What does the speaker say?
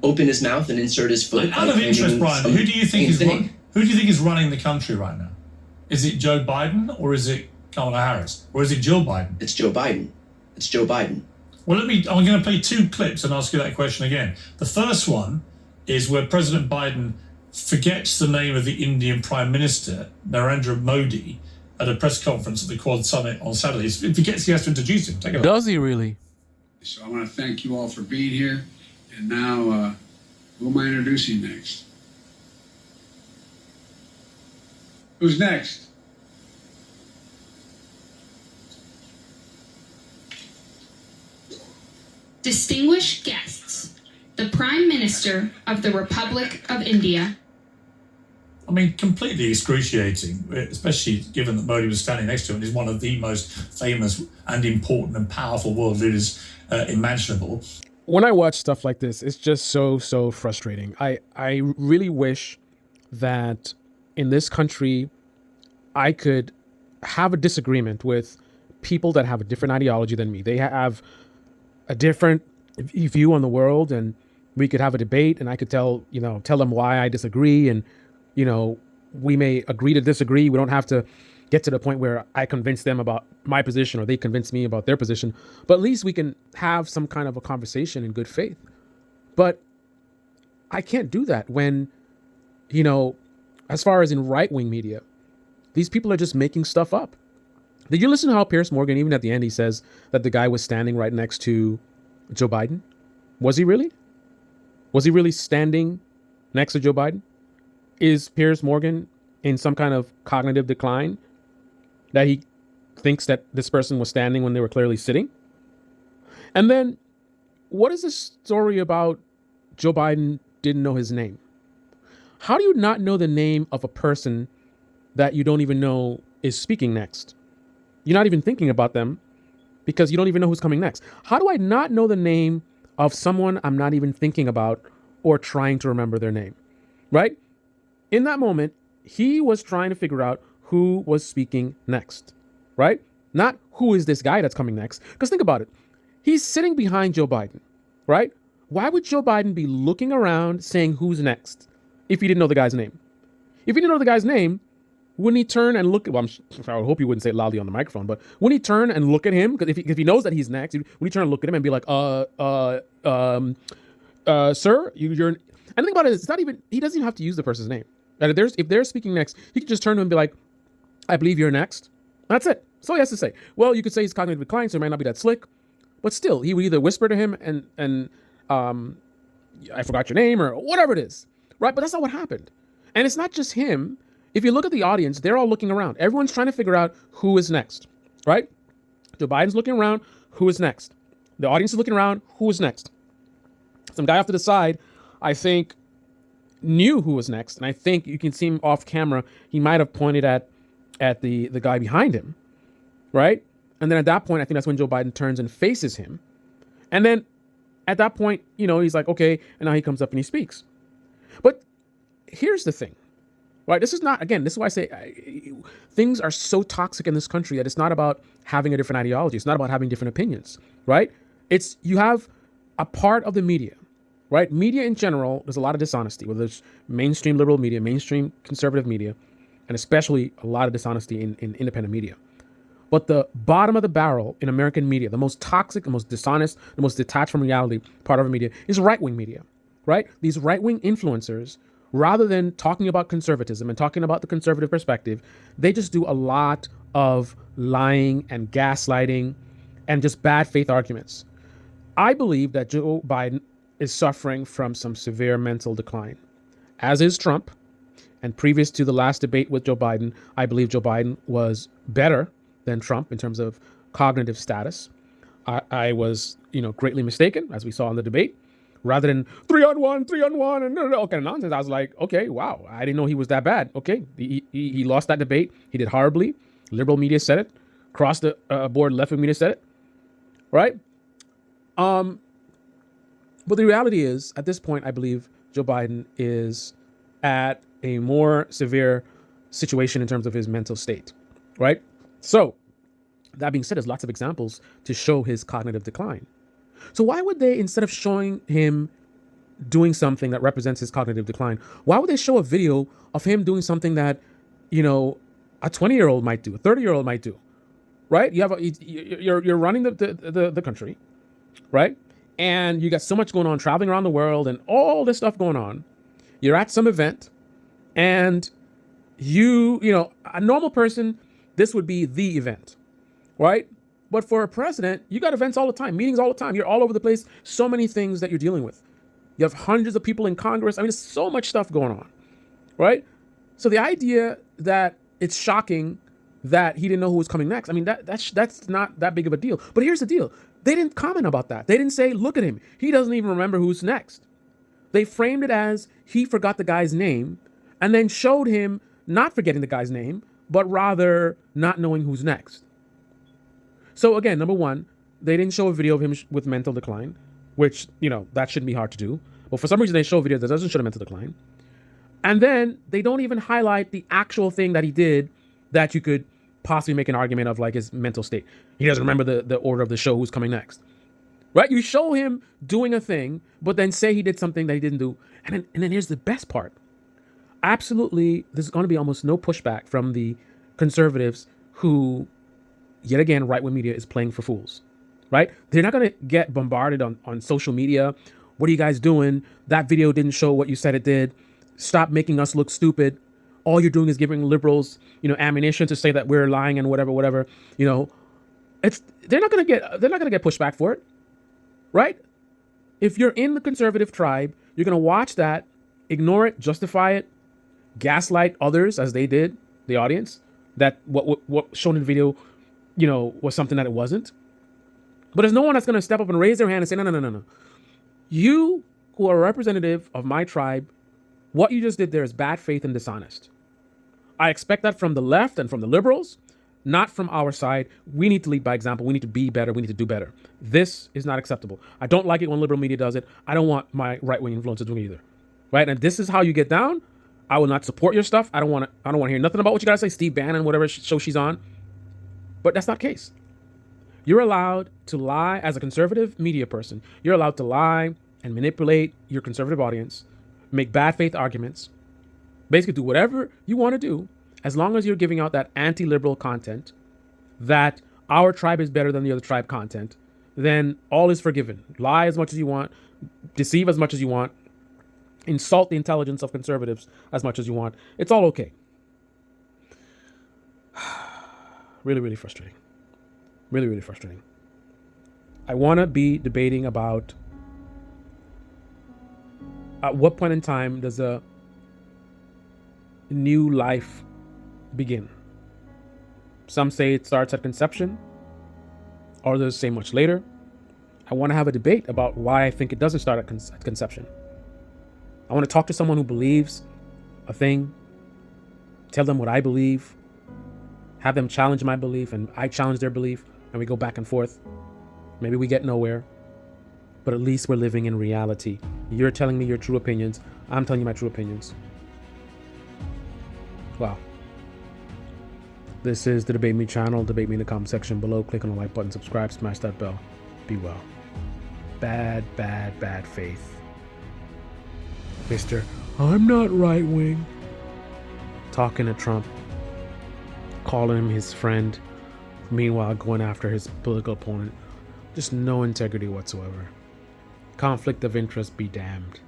open his mouth and insert his foot. Out of interest, Brian, who do you think is running the country right now? Is it Joe Biden or is it Kamala Harris or is it Jill Biden? It's Joe Biden. It's Joe Biden. Well, I'm going to play two clips and ask you that question again. The first one is where President Biden forgets the name of the Indian Prime Minister, Narendra Modi, at a press conference at the Quad Summit on Saturday. He forgets he has to introduce him. Take a look. Does he really? So I want to thank you all for being here. And now, who am I introducing next? Who's next? Distinguished guests, the Prime Minister of the Republic of India. I mean, completely excruciating, especially given that Modi was standing next to him and is one of the most famous and important and powerful world leaders imaginable. When I watch stuff like this, it's just so frustrating. I really wish that in this country, I could have a disagreement with people that have a different ideology than me. They have a different view on the world, and we could have a debate, and I could tell them why I disagree, and we may agree to disagree. We don't have to get to the point where I convince them about my position or they convince me about their position, but at least we can have some kind of a conversation in good faith. But I can't do that when, as far as in right-wing media, these people are just making stuff up. Did you listen to how Piers Morgan, even at the end, he says that the guy was standing right next to Joe Biden? Was he really? Was he really standing next to Joe Biden? Is Piers Morgan in some kind of cognitive decline that he thinks that this person was standing when they were clearly sitting? And then what is this story about Joe Biden didn't know his name? How do you not know the name of a person that you don't even know is speaking next? You're not even thinking about them because you don't even know who's coming next. How do I not know the name of someone I'm not even thinking about or trying to remember their name, right? In that moment, he was trying to figure out who was speaking next, right? Not who is this guy that's coming next. Because think about it. He's sitting behind Joe Biden, right? Why would Joe Biden be looking around saying who's next if he didn't know the guy's name? If he didn't know the guy's name, wouldn't he turn and look? Well, I would hope he wouldn't say it loudly on the microphone, but wouldn't he turn and look at him? Because if he knows that he's next, would he turn and look at him and be like, sir, you're... And think about it, it's not even, he doesn't even have to use the person's name. And if they're speaking next, he could just turn to him and be like, I believe you're next. That's it. That's all he has to say. Well, you could say he's cognitive decline, so it might not be that slick, but still, he would either whisper to him and I forgot your name or whatever it is, right? But that's not what happened. And it's not just him. If you look at the audience, they're all looking around. Everyone's trying to figure out who is next, right? Joe Biden's looking around, who is next? The audience is looking around, who is next? Some guy off to the side, I think, knew who was next. And I think you can see him off camera. He might have pointed at the guy behind him, right? And then at that point, I think that's when Joe Biden turns and faces him. And then at that point, he's like, okay. And now he comes up and he speaks. But here's the thing, right? This is why I say things are so toxic in this country that it's not about having a different ideology. It's not about having different opinions, right? You have a part of the media, right? Media in general, there's a lot of dishonesty, whether it's mainstream liberal media, mainstream conservative media, and especially a lot of dishonesty in independent media. But the bottom of the barrel in American media, the most toxic, the most dishonest, the most detached from reality part of our media is right-wing media, right? These right-wing influencers, rather than talking about conservatism and talking about the conservative perspective, they just do a lot of lying and gaslighting and just bad faith arguments. I believe that Joe Biden is suffering from some severe mental decline, as is Trump. And previous to the last debate with Joe Biden, I believe Joe Biden was better than Trump in terms of cognitive status. I was, greatly mistaken, as we saw in the debate. Rather than 3-on-1, and all kind of nonsense, I was like, okay, wow, I didn't know he was that bad. Okay, he lost that debate. He did horribly. Liberal media said it. Across the board, left-wing media said it. Right? But the reality is, at this point, I believe Joe Biden is at a more severe situation in terms of his mental state, right? So, that being said, there's lots of examples to show his cognitive decline. So why would they, instead of showing him doing something that represents his cognitive decline, why would they show a video of him doing something that, you know, a 20-year-old might do, a 30-year-old might do, right? You're running the country, right? And you got so much going on, traveling around the world and all this stuff going on. You're at some event and you know, a normal person, this would be the event, right? But for a president, you got events all the time, meetings all the time. You're all over the place. So many things that you're dealing with. You have hundreds of people in Congress. I mean, there's so much stuff going on, right? So the idea that it's shocking that he didn't know who was coming next, I mean, that's not that big of a deal. But here's the deal. They didn't comment about that. They didn't say, look at him. He doesn't even remember who's next. They framed it as he forgot the guy's name and then showed him not forgetting the guy's name, but rather not knowing who's next. So again, number one, they didn't show a video of him with mental decline, which, you know, that shouldn't be hard to do. But for some reason, they show a video that doesn't show mental decline. And then they don't even highlight the actual thing that he did that you could possibly make an argument of, like his mental state. He doesn't remember the order of the show, who's coming next. Right? You show him doing a thing, but then say he did something that he didn't do. And then here's the best part. Absolutely, there's going to be almost no pushback from the conservatives who, yet again, right-wing media is playing for fools, right? They're not going to get bombarded on social media. What are you guys doing? That video didn't show what you said it did. Stop making us look stupid. All you're doing is giving liberals, you know, ammunition to say that we're lying and whatever. You know, they're not going to get pushback for it, right? If you're in the conservative tribe, you're going to watch that, ignore it, justify it, gaslight others as they did, the audience, that what shown in the video, you know, was something that it wasn't. But there's no one that's going to step up and raise their hand and say, no. You who are a representative of my tribe, what you just did there is bad faith and dishonest. I expect that from the left and from the liberals, not from our side. We need to lead by example. We need to be better. We need to do better. This is not acceptable. I don't like it when liberal media does it. I don't want my right-wing influencers doing it either. Right? And this is how you get down. I will not support your stuff. I don't want to hear nothing about what you got to say. Steve Bannon, whatever show she's on. But that's not the case. You're allowed to lie as a conservative media person. You're allowed to lie and manipulate your conservative audience, make bad faith arguments, basically do whatever you want to do, as long as you're giving out that anti-liberal content, that our tribe is better than the other tribe content, then all is forgiven. Lie as much as you want, deceive as much as you want, insult the intelligence of conservatives as much as you want. It's all okay. Really, really frustrating. Really, really frustrating. I want to be debating about at what point in time does a new life begin? Some say it starts at conception, others say much later. I want to have a debate about why I think it doesn't start at conception. I want to talk to someone who believes a thing, tell them what I believe, have them challenge my belief, and I challenge their belief, and we go back and forth. Maybe we get nowhere, but at least we're living in reality. You're telling me your true opinions. I'm telling you my true opinions. Wow. This is the Debate Me channel. Debate me in the comment section below. Click on the like button, subscribe, smash that bell. Be well. Bad faith. Mr. I'm not right wing. Talking to Trump. Calling him his friend. Meanwhile, going after his political opponent. Just no integrity whatsoever. Conflict of interest be damned.